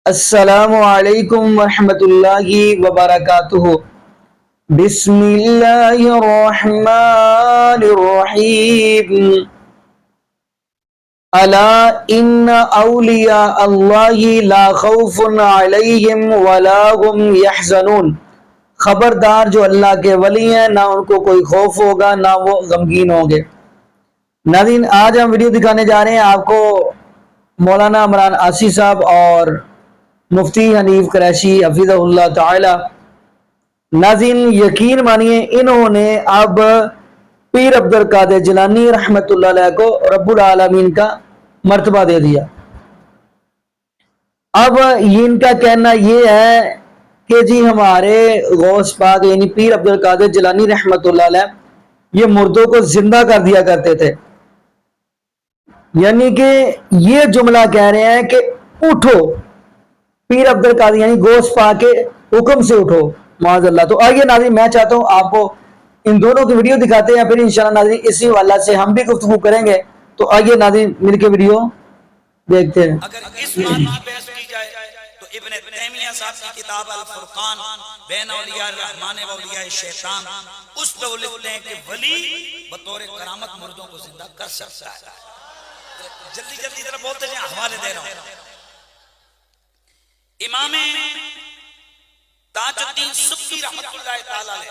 السلام علیکم ورحمۃ اللہ وبرکاتہ۔ بسم اللہ الرحمن الرحیم۔ الا ان اولیاء اللہ لا خوف علیہم ولا هم یحزنون۔ خبردار، جو اللہ کے ولی ہیں نہ ان کو کوئی خوف ہوگا نہ وہ غمگین ہوں گے۔ ناظرین، آج ہم ویڈیو دکھانے جا رہے ہیں آپ کو مولانا عمران عاصی صاحب اور مفتی حنیف قریشی حفظہ اللہ تعالی۔ ناظرین، یقین مانیے انہوں نے اب پیر عبد القادر جیلانی رحمت اللہ علیہ کو رب العالمین کا مرتبہ دے دیا۔ اب ان کا کہنا یہ ہے کہ جی ہمارے غوث پاک یعنی پیر عبد القادر جیلانی رحمت اللہ علیہ یہ مردوں کو زندہ کر دیا کرتے تھے، یعنی کہ یہ جملہ کہہ رہے ہیں کہ اٹھو، پیر عبد القادر یعنی غوث پاک کے حکم سے اٹھو، معاذ اللہ۔ تو آئیے ناظرین، میں چاہتا ہوں آپ کو ان دونوں کی ویڈیو دکھاتے ہیں، پھر انشاءاللہ ناظرین اسی حوالہ سے ہم بھی گفتگو کریں گے۔ تو آئیے ناظرین مل کے ویڈیو دیکھتے ہیں۔ اگر اس بات کی بحث کی جائے تو ابن تیمیہ صاحب کی کتاب الفرقان بین اولیاء الرحمن و اولیاء الشیطان، اس پہ وہ لکھتے ہیں کہ ولی بطور کرامت مردوں کو زندہ کر سکتا ہے۔ جلدی جلدی ذرا بولتے جائیں، حوالے دے رہا ہوں۔ امام تاج الدین سبکی رحمت اللہ تعالی علیہ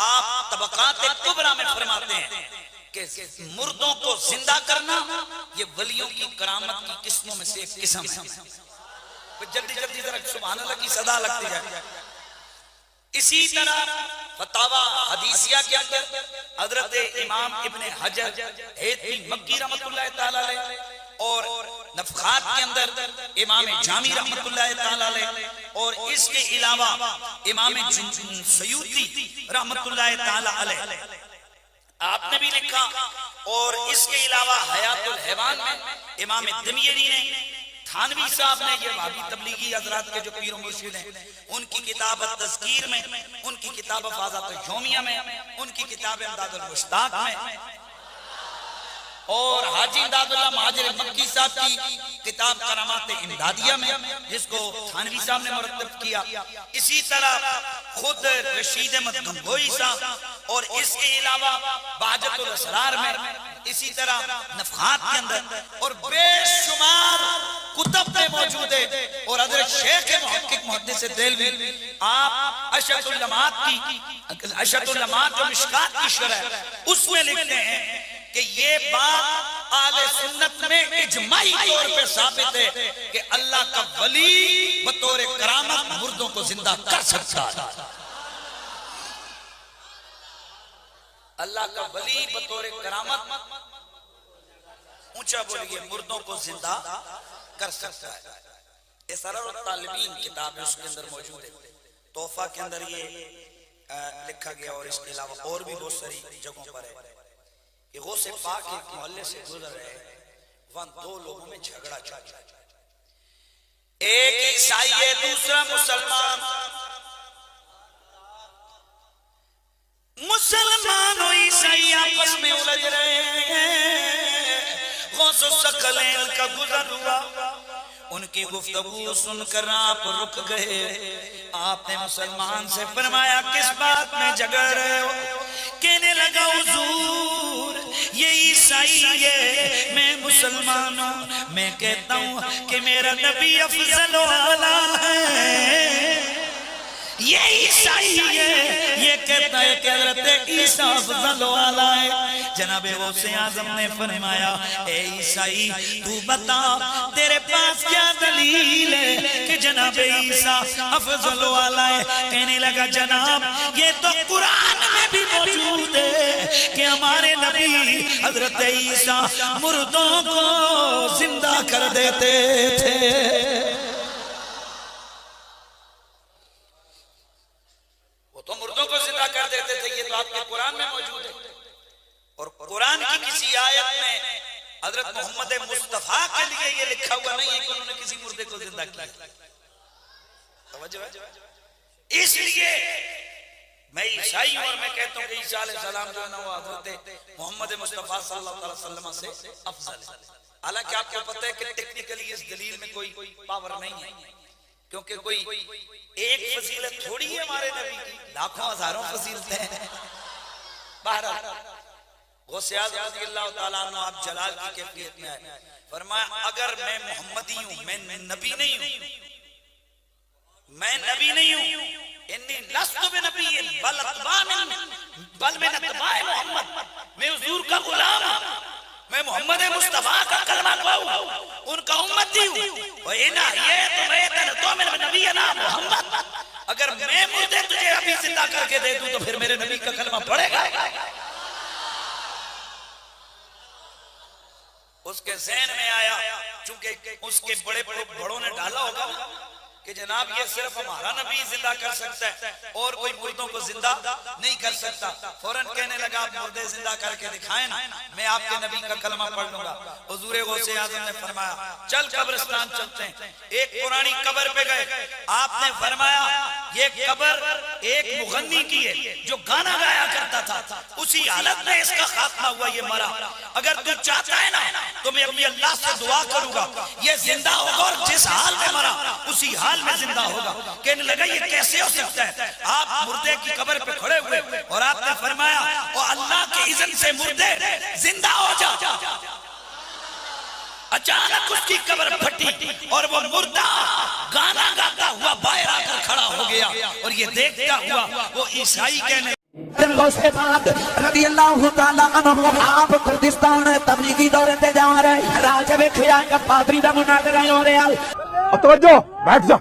آپ طبقات کبریٰ میں فرماتے ہیں کہ مردوں کو زندہ کرنا یہ ولیوں کی کرامت کی قسموں میں سے ایک قسم ہے۔ جلدی جلدی ذرا سبحان اللہ کی صدا لگتی جائے۔ اسی طرح فتاوی حدیثیہ کے اندر حضرت امام ابن حجر ہیتمی مکی رحمت اللہ تعالی علیہ اور نفخات کے اندر امام جامی رحمت اللہ تعالی علیہ اور اس کے علاوہ امام سیوطی رحمت اللہ تعالی علیہ آپ نے بھی لکھا، اور اس کے علاوہ حیات الحیوان میں امام دمیری نے، تھانوی صاحب نے، یہ وہابی تبلیغی حضرات کے جو پیر و مرشد ہیں، ان کی کتاب التذکیر میں، ان کی کتاب افاضات الجومیہ میں، ان کی کتاب امداد المشتاق میں، اور حاجی امداد اللہ مہاجر مکی صاحب کی کتاب کرامات امدادیہ میں جس کو تھانوی صاحب نے مرتب کیا، اسی طرح خود رشید احمد گنگوئی صاحب، اور اس کے علاوہ بہجت الاسرار میں، اسی طرح نفخات کے اندر، اور بے شمار کتب میں موجود ہے۔ اور حضرت شیخ محقق محدث دہلوی آپ اشرت العلمات جو مشکات کی شرح اس میں لکھتے ہیں کہ یہ بات اہل سنت میں اجماعی طور پہ ثابت ہے کہ اللہ کا ولی بطور کرامت مردوں کو زندہ کر سکتا ہے۔ اللہ کا ولی بطور کرامت، اونچا بولیے، مردوں کو زندہ کر سکتا ہے۔ اسرار الطالبین کتاب ہے، اس کے اندر موجود ہے۔ تحفہ کے اندر یہ لکھا گیا، اور اس کے علاوہ اور بھی بہت ساری جگہوں پر ہے کہ غوث پاک ایک محلے سے گزر رہے ہیں، وہاں دو لوگوں میں جھگڑا چل رہا ہے، ایک عیسائی ہے دوسرا مسلمان۔ مسلمان و عیسائی آپس میں الجھ رہے ہیں۔ غوث الثقلین کا گزر ہوا، ان کی گفتگو سن کر آپ رک گئے۔ آپ نے مسلمان سے فرمایا کس بات میں جھگڑ رہے ہو؟ کہنے لگا حضور یہ عیسائی ہے، میں مسلمان ہوں، میں کہتا ہوں کہ میرا نبی افضل و اعلیٰ ہے، یہ عیسائی ہے، یہ کہتا ہے کہ حضرت عیسیٰ افضل و اعلیٰ ہے۔ جناب غوث اعظم نے فرمایا اے عیسائی تو بتا تیرے پاس کیا دلیل ہے کہ جناب عیسیٰ افضل و اعلیٰ ہے؟ کہنے لگا جناب یہ تو قرآن میں بھی موجود ہے کہ ہمارے نبی حضرت عیسیٰ مردوں کو زندہ کر دیتے تھے۔ وہ تو مردوں کو زندہ کر دیتے تھے، یہ تو آپ کے قرآن میں موجود ہے۔ اور قرآن کی کسی آیت میں حضرت محمد مصطفیٰ کے لیے یہ لکھا ہوا نہیں ہے کہ انہوں نے کسی مردے کو زندہ کیا۔ توجہ ہے؟ اس لیے میں عیسائی ہوں اور میں کہتا ہوں کہ عیسیٰ علیہ السلام جو ہے نا وہ حضرت محمد مصطفیٰ صلی اللہ علیہ وسلم سے افضل ہے۔ حالانکہ آپ کو پتہ ہے کہ ٹیکنیکلی اس دلیل میں کوئی پاور نہیں ہے، کیونکہ کوئی ایک فضیلت تھوڑی ہے ہمارے نبی کی، لاکھوں ہزاروں فضیلتیں ہیں۔ بہرحال غوث اعظم رضی اللہ تعالیٰ عنہ آپ جلال کی کیفیت میں آئے، فرمایا اگر میں محمدی ہوں، میں نبی نہیں ہوں، میں نبی نہیں ہوں، انی لست بنبی بل من اتباع محمد، میں حضور کا غلام ہوں، میں محمد مصطفیٰ کا کلمہ گواؤں، ان کا امتی ہوں، وَإِنَا حَيَّيْتُ مَيْتًا تُؤْمِنُ بِنَبِيِّنَا محمد، اگر میں مردے تجھے ابھی زندہ کر کے دے دوں تو پھر میرے نبی کا کلمہ پڑھے گا۔ اس کے ذہن میں آیا، چونکہ اس کے بڑے بڑوں نے ڈالا ہوگا کہ جناب یہ صرف ہمارا نبی زندہ کر سکتا ہے اور کوئی مردوں کو زندہ نہیں کر سکتا، فوراً کہنے لگا آپ مردے زندہ کر کے دکھائیں نا، میں آپ کے نبی کا کلمہ پڑھ لوں گا۔ حضور غوث اعظم نے فرمایا چل قبرستان چلتے ہیں، ایک پرانی قبر پہ گئے، آپ نے فرمایا یہ قبر ایک مغنی کی ہے جو گانا گایا کرتا تھا، اسی حالت میں اس کا خاتمہ ہوا، یہ مرا، اگر تو چاہتا ہے نا تو میں اپنی اللہ سے دعا کروں گا یہ زندہ ہوگا اور جس حال میں مرا اسی حال میں زندہ ہوگا۔ کہنے لگا یہ کیسے ہو سکتا ہے؟ آپ مردے کی قبر پہ کھڑے ہوئے اور آپ نے فرمایا او اللہ کے اذن سے مردے زندہ ہو جا۔ اچانک اس کی قبر پھٹی اور وہ مردہ گانا گاتا ہوا باہر آ کر کھڑا ہو گیا، اور یہ دیکھتا ہوا وہ عیسائی کہنے غوث بعد رضی اللہ تعالیٰ عنہ آپ کردستان تبلیغی دورے تے جا رہے، راج ویکھیا کہ پادری دا مناظرہ ہو رہا، توجہ بیٹھ جا،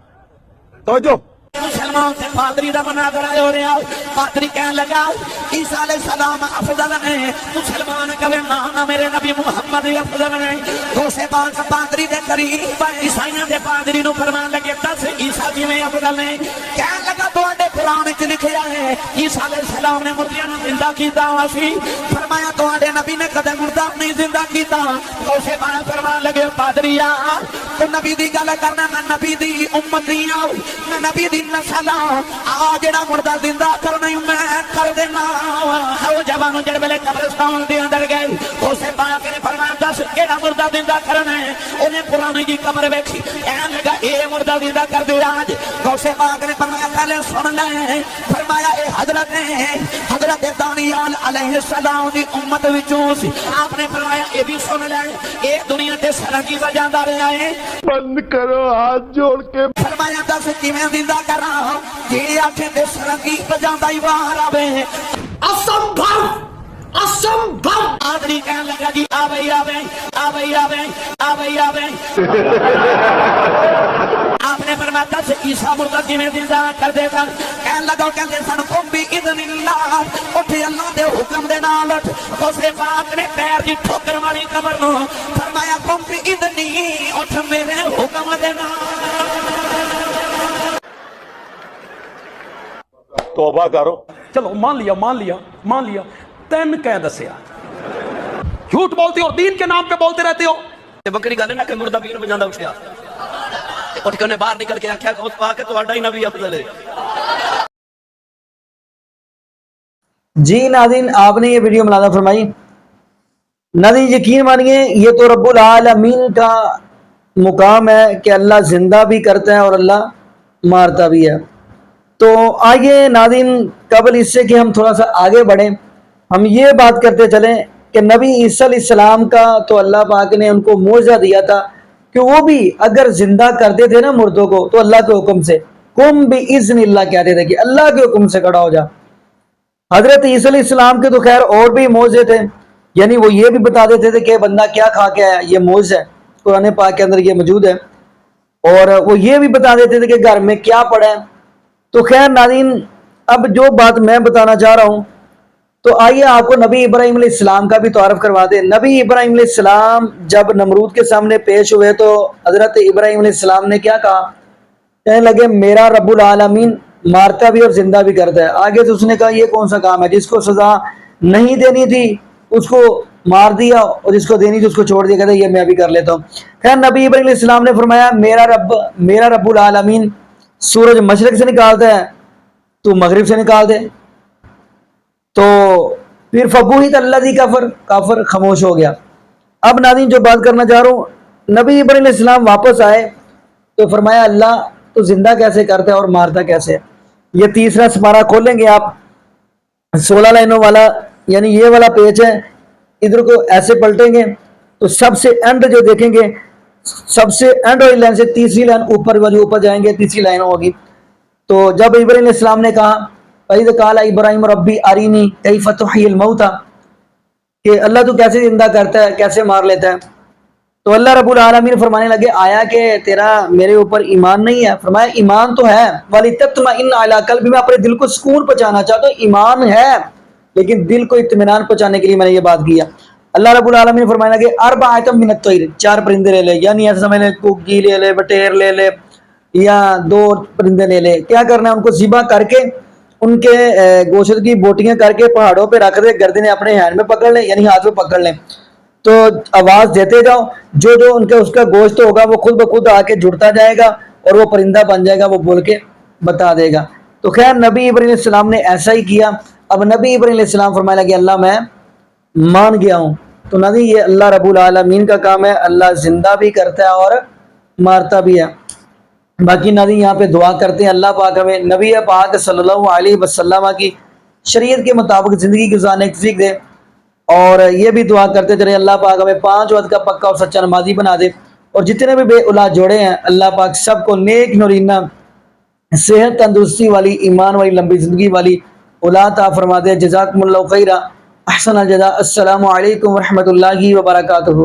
توجہ مسلمان سے پادری دا مناظرہ ہو رہا، پادری کہنے لگا عیسیٰ علیہ السلام افضل ہیں، مسلمان کہے نا میرے نبی محمد افضل ہیں۔ غوث پاک پادری دے قریب عیسائیاں دے پادری نو فرمان لگے دس عیسیٰ جی میں افضل ہیں، کہنے لگا تواڈے قرآن وچ لکھیا ہے عیسیٰ علیہ السلام نے مردیاں نو زندہ کیتا سی، فرمایا تواڈے نبی نے کدے مردہ نہیں زندہ کیتا۔ غوث پاک فرمان لگے پادریا تو نبی دی گل کرنا، میں نبی دی امتی ہوں، میں نبی دی نسل ہوں، آ جڑا مردہ زندہ کرنا میں کر دینا۔ وہ جوانوں جڑے ویلے قبرستان دے اندر گئے، غوث پاک نے فرمایا دس کیڑا مردہ زندہ کرنا ہے؟ انہیں قرآن کی قبر ویکھی، کہنے لگا اے مردہ زندہ کر دے آج۔ غوث پاک نے فرمایا پہلے سن لیں، فرمایا اے حضرت دانیال علیہ السلام دی امت وچوں سی، آپ نے فرمایا اے بھی سن لیں، اے دنیا تے سرنگی بجاندا رہا ہے، بند کرو ہاتھ جوڑ کے، فرمایا دس کیویں زندہ کراں جی آنکھیں تے سرنگی بجاندا ہی باہر آوے، اسمبھو اسمبھو۔ آدمی کہنے لگا جی آوے آوے آوے آوے آوے آوے، آپ نے فرمایا دس عیسیٰ مردہ کیویں زندہ کر دے گا؟ کہنے لگا کہندے سن قم بإذن اللہ، اٹھے اللہ دے حکم دے نال اٹھ۔ غوث پاک نے پیر دی ٹھوکر والی قبر نو فرمایا قم بإذنی، اٹھ میرے حکم دے نال۔ توبہ کرو۔ چلو مان لیا تین کہہ دسیا، جھوٹ بولتے ہو، دین کے نام پہ بولتے رہتے ہو۔ بکری گل نہ کہ مردہ پیر بجاندا اٹھیا، اٹھ کے باہر نکل کے آخیا غوث پاک تہاڈا ہی نبی افضل ہے۔ جی ناظرین، آپ نے یہ ویڈیو ملاحظہ فرمائی۔ ناظرین یقین مانیے یہ تو رب العالمین کا مقام ہے کہ اللہ زندہ بھی کرتا ہے اور اللہ مارتا بھی ہے۔ تو آئیے ناظرین، قبل اس سے کہ ہم تھوڑا سا آگے بڑھیں، ہم یہ بات کرتے چلیں کہ نبی عیسیٰ علیہ السلام کا تو اللہ پاک نے ان کو معجزہ دیا تھا کہ وہ بھی اگر زندہ کرتے تھے نا مردوں کو تو اللہ کے حکم سے، قم بإذن اللہ کہتے تھے کہ اللہ کے حکم سے کھڑا ہو جا۔ حضرت عیسیٰ علیہ السلام کے تو خیر اور بھی معجزے تھے، یعنی وہ یہ بھی بتا دیتے تھے کہ بندہ کیا کھا کے آیا، یہ معجزہ ہے، قرآن پاک کے اندر یہ موجود ہے، اور وہ یہ بھی بتا دیتے تھے کہ گھر میں کیا پڑا ہے۔ تو خیر ناظرین، اب جو بات میں بتانا چاہ رہا ہوں تو آئیے آپ کو نبی ابراہیم علیہ السلام کا بھی تعارف کروا دیں۔ نبی ابراہیم علیہ السلام جب نمرود کے سامنے پیش ہوئے تو حضرت ابراہیم علیہ السلام نے کیا کہا؟ کہنے لگے میرا رب العالمین مارتا بھی اور زندہ بھی کرتا ہے۔ آگے سے اس نے کہا یہ کون سا کام ہے؟ جس کو سزا نہیں دینی تھی اس کو مار دیا اور جس کو دینی تھی اس کو چھوڑ دیا، کہتا ہے یہ میں بھی کر لیتا ہوں۔ خیر نبی ابراہیم علیہ السلام نے فرمایا میرا رب العالمین سورج مشرق سے نکالتا ہے تو مغرب سے نکال دے۔ تو پھر فبوہت الذی کافر خاموش ہو گیا۔ اب ناظرین جو بات کرنا چاہ رہا ہوں، نبی ابراہیم علیہ السلام واپس آئے تو فرمایا اللہ تو زندہ کیسے کرتا ہے اور مارتا کیسے ہے؟ یہ تیسرا سپارہ کھولیں گے آپ 16 لائنوں والا، یعنی یہ والا پیج ہے، ادھر کو ایسے پلٹیں گے تو سب سے اینڈ جو دیکھیں گے، سب سے اینڈ والی لائن سے تیسری لائن اوپر والی اوپر جائیں گے، تیسری لائن ہوگی۔ تو جب ابراہیم علیہ السلام نے کہا فَإِذْ قَالَ ابراہیم ربی ارینی کیف تحیی الموتیٰ، کہ اللہ تو کیسے زندہ کرتا ہے، کیسے مار لیتا ہے، تو اللہ رب العالمین فرمانے لگے آیا کہ تیرا میرے اوپر ایمان نہیں ہے؟ فرمایا ایمان تو ہے، وَلِتَطْمَئِنَّ عَلَىٰ قَلْبِي، میں اپنے دل کو سکون پہنچانا چاہتا ہوں، ایمان ہے لیکن دل کو اطمینان پہنچانے کے لیے میں نے یہ بات کیا۔ اللہ رب العالمین فرمانے لگے اربعۃ من الطیر، 4 پرندے لے لے، یعنی ایسا سمجھ لیں کگی لے لے، بٹیر لے لے، یا 2 پرندے لے لے، کیا کرنا ہے ان کو ذبح کر کے ان کے گوشت کی بوٹیاں کر کے پہاڑوں پہ رکھ دے، گردنیں اپنے ہینڈ میں پکڑ لیں، یعنی ہاتھ میں پکڑ لیں، تو آواز دیتے جاؤ، جو جو ان کے اس کا گوشت ہوگا وہ خود بخود آ کے جڑتا جائے گا اور وہ پرندہ بن جائے گا، وہ بول کے بتا دے گا۔ تو خیر نبی ابراہیم علیہ السلام نے ایسا ہی کیا۔ اب نبی ابراہیم علیہ السلام فرمانے لگے اللہ میں مان گیا ہوں۔ تو نبی یہ اللہ رب العالمین کا کام ہے، اللہ زندہ بھی کرتا ہے اور مارتا بھی ہے۔ باقی نبی یہاں پہ دعا کرتے ہیں اللہ پاک ہمیں نبی پاک صلی اللہ علیہ وسلم کی شریعت کے مطابق زندگی گزارنے کی توفیق دے، اور یہ بھی دعا کرتے چلے اللہ پاک ہمیں 5 وقت کا پکا اور سچا نمازی بنا دے، اور جتنے بھی بے اولاد جوڑے ہیں اللہ پاک سب کو نیک نورینہ صحت تندرستی والی ایمان والی لمبی زندگی والی اولاد عطا فرما دے۔ جزاکم اللہ خیرہ، احسن الجزاء، السلام علیکم ورحمۃ اللہ وبرکاتہ۔